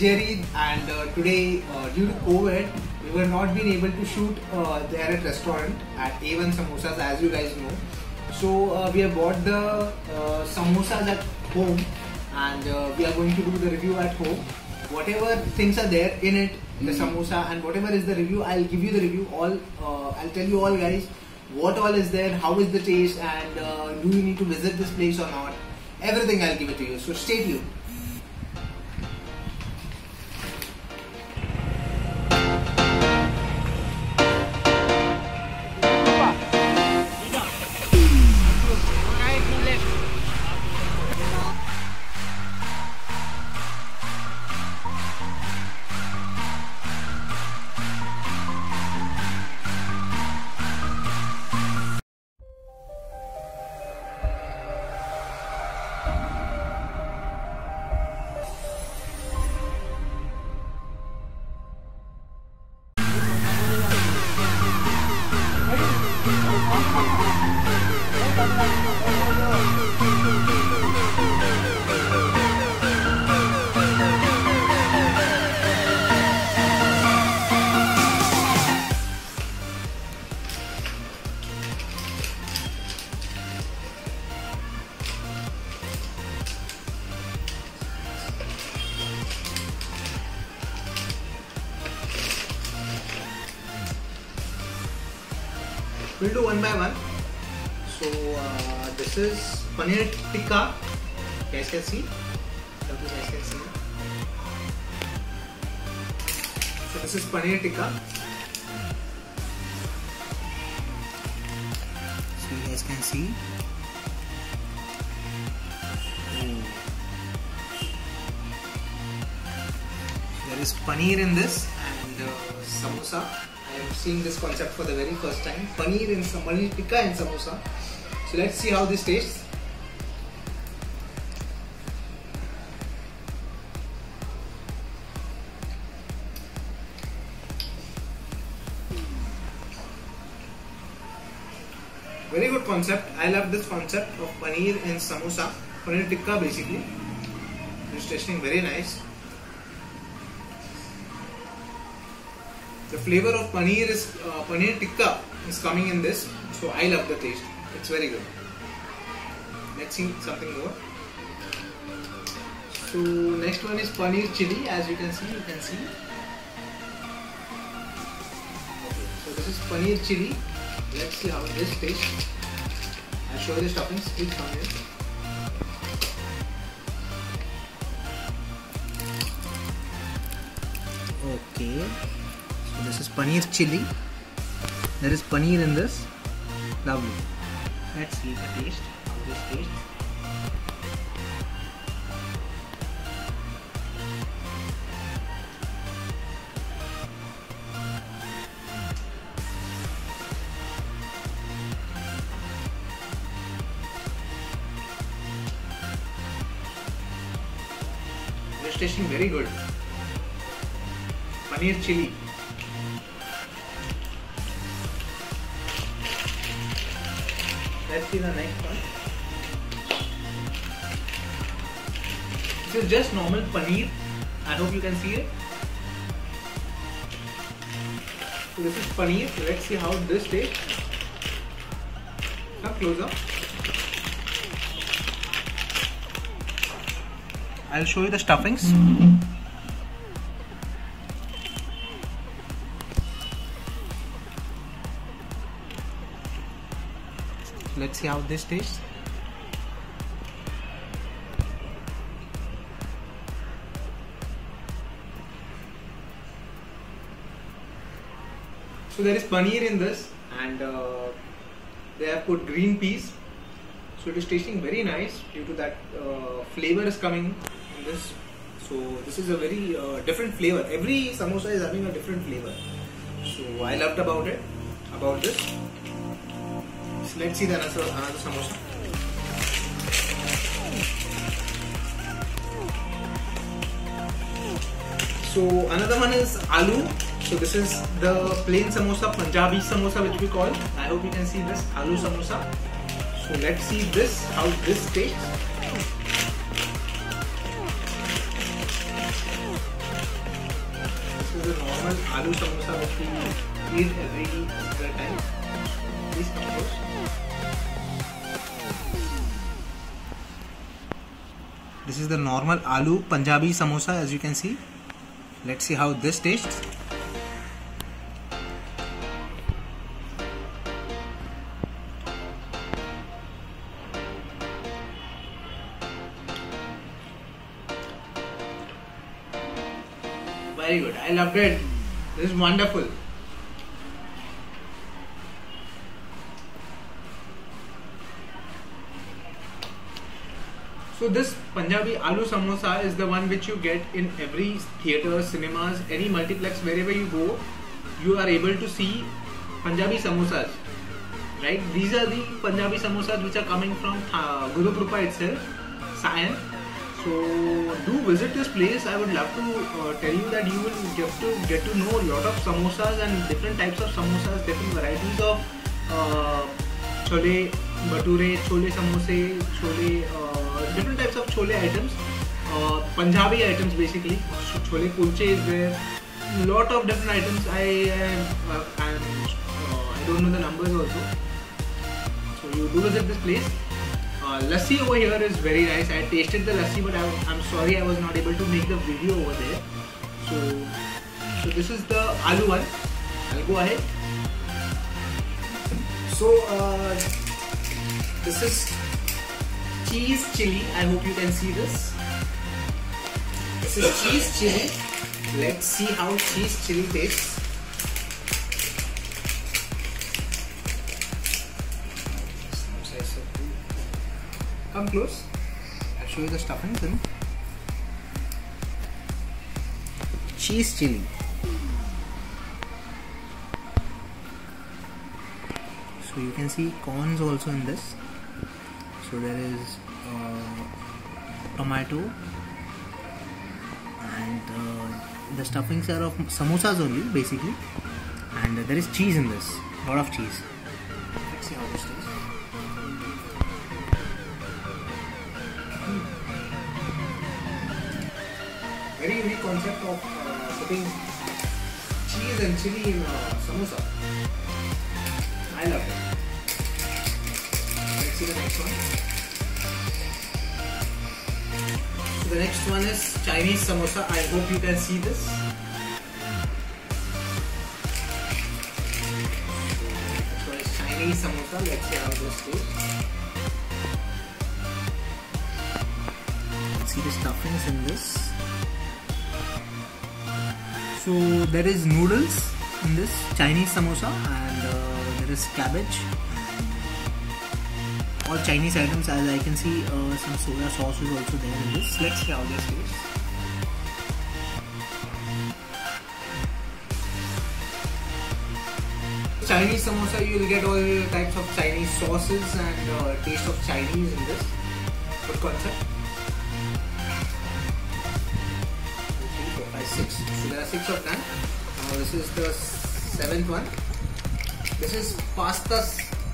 Jerry, and today due to COVID we were not being able to shoot there at restaurant at A1 Samosas, as you guys know. So we have bought the samosas at home, and we are going to do the review at home. Whatever things are there in it, the samosa, and whatever is the review, I'll give you the review all. I'll tell you all, guys, what all is there, how is the taste, and do you need to visit this place or not. Everything I'll give it to you, so stay tuned. We'll do one by one. So this is paneer tikka. You guys can see. So this is paneer tikka. So you guys can see. There is paneer in this, and samosa. I am seeing this concept for the very first time. Paneer tikka and samosa. So let's see how this tastes. Very good concept. I love this concept of paneer and samosa. Paneer tikka basically. It's tasting very nice. The flavor of paneer tikka is coming in this, so I love the taste. It's very good. Let's see something more. So next one is paneer chili. As you can see, Okay, so this is paneer chili. Let's see how this tastes. I'll show you the stuffings. Please come here. Okay. This is paneer chili. There is paneer in this. Lovely. Let's see the taste. How this tastes. It's tasting very good. Paneer chili. Let's see the next one. This is just normal paneer. I hope you can see it. So this is paneer. Let's see how this tastes. Come closer. I'll show you the stuffings. Let's see how this tastes. So there is paneer in this, and they have put green peas. So it is tasting very nice due to that flavor is coming in this. So this is a very different flavor. Every samosa is having a different flavor. So I loved about this. So let's see the another samosa. So another one is aloo. So this is the plain samosa, Punjabi samosa which we call. I hope you can see this aloo samosa. So let's see this, how this tastes. normal aloo samosa which we eat every single time. Please come close. This is the normal aloo Punjabi samosa, as you can see. Let's see how this tastes. Very good. I loved it. This is wonderful. So this Punjabi aloo samosa is the one which you get in every theatre, cinemas, any multiplex, wherever you go, you are able to see Punjabi samosas. Right? These are the Punjabi samosas which are coming from Guru Krupa itself, Sion. So do visit this place. I would love to tell you that you will get to know a lot of samosas and different types of samosas, different varieties of chole bhature, chole samosa, chole, different types of chole items, Punjabi items basically. Chole kulche is there. Lot of different items. I don't know the numbers also. So you do visit this place. Lassi over here is very nice. I tasted the lassi, but I'm sorry I was not able to make the video over there. So this is the aloo one. I'll go ahead. So this is cheese chili. I hope you can see this. This is cheese chili. Let's see how cheese chili tastes. Come close. I'll show you the stuffings in. Cheese chili. So you can see corns also in this. So there is tomato, and the stuffings are of samosas only basically, and there is cheese in this. Lot of cheese. Let's see how this tastes. Very unique concept of putting cheese and chili in samosa. I love it. Let's see the next one. So the next one is Chinese samosa. I hope you can see this. Next one is Chinese samosa. Let's see how this tastes. Let's see the stuffings in this. So there is noodles in this Chinese samosa, and there is cabbage. All Chinese items, as I can see, some soya sauce is also there in this. Let's see how this tastes. Chinese samosa, you will get all types of Chinese sauces and taste of Chinese in this. Good concept. 6. So there are 6 of them. Now this is the 7th one. This is pasta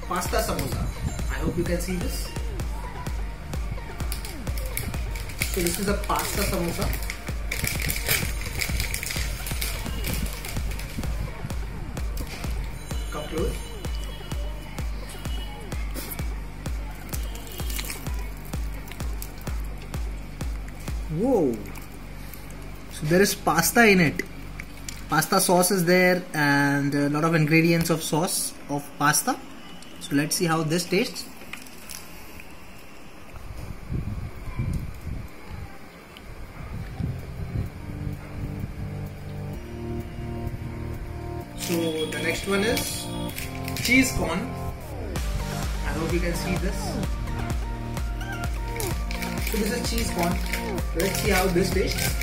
samosa. I hope you can see this. So this is a pasta samosa. Come close. Whoa! So there is pasta in it. Pasta sauce is there, and a lot of ingredients of sauce of pasta. So let's see how this tastes. So the next one is cheese corn. I hope you can see this. So this is cheese corn. Let's see how this tastes.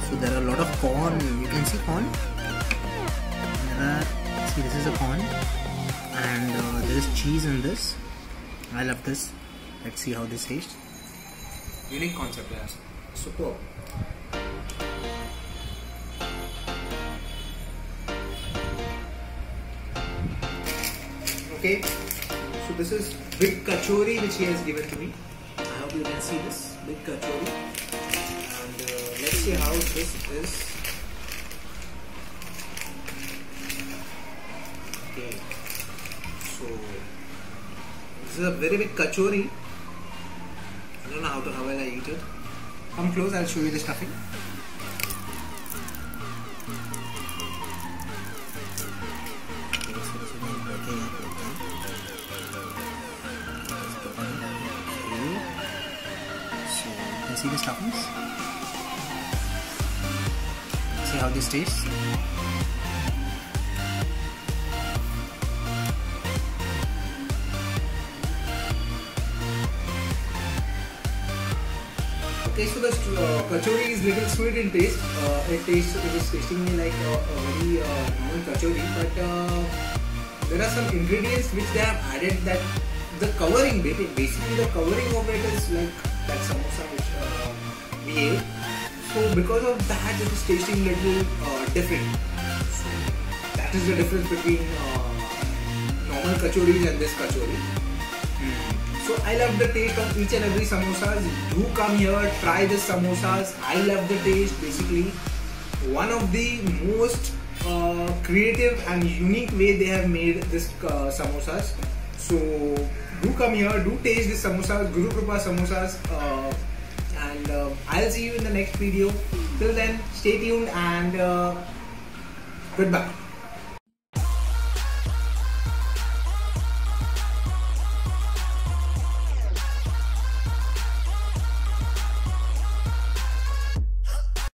So there are a lot of corn. You can see corn. See, this is a corn, and there is cheese in this. I love this. Let's see how this tastes. Unique concept, yes. Superb. Okay, so this is big kachori which he has given to me. I hope you can see this big kachori, and let's see how this is. Okay, so this is a very big kachori. I don't know how will I eat it. Come close, I'll show you the stuffing. See the stuffings. See how this tastes. Okay, so the kachori is little sweet in taste. It is tasting me like a very normal kachori, but there are some ingredients which they have added that the covering, basically the covering of it is like that samosa which we ate. So because of that, it is tasting little different. So that is the difference between normal kachoris and this kachori. So I love the taste of each and every samosas. Do come here, try this samosas. I love the taste. Basically, one of the most creative and unique way they have made this samosas. So do come here, do taste this samosas, Guru Krupa samosas, and I'll see you in the next video. Till then, stay tuned and goodbye.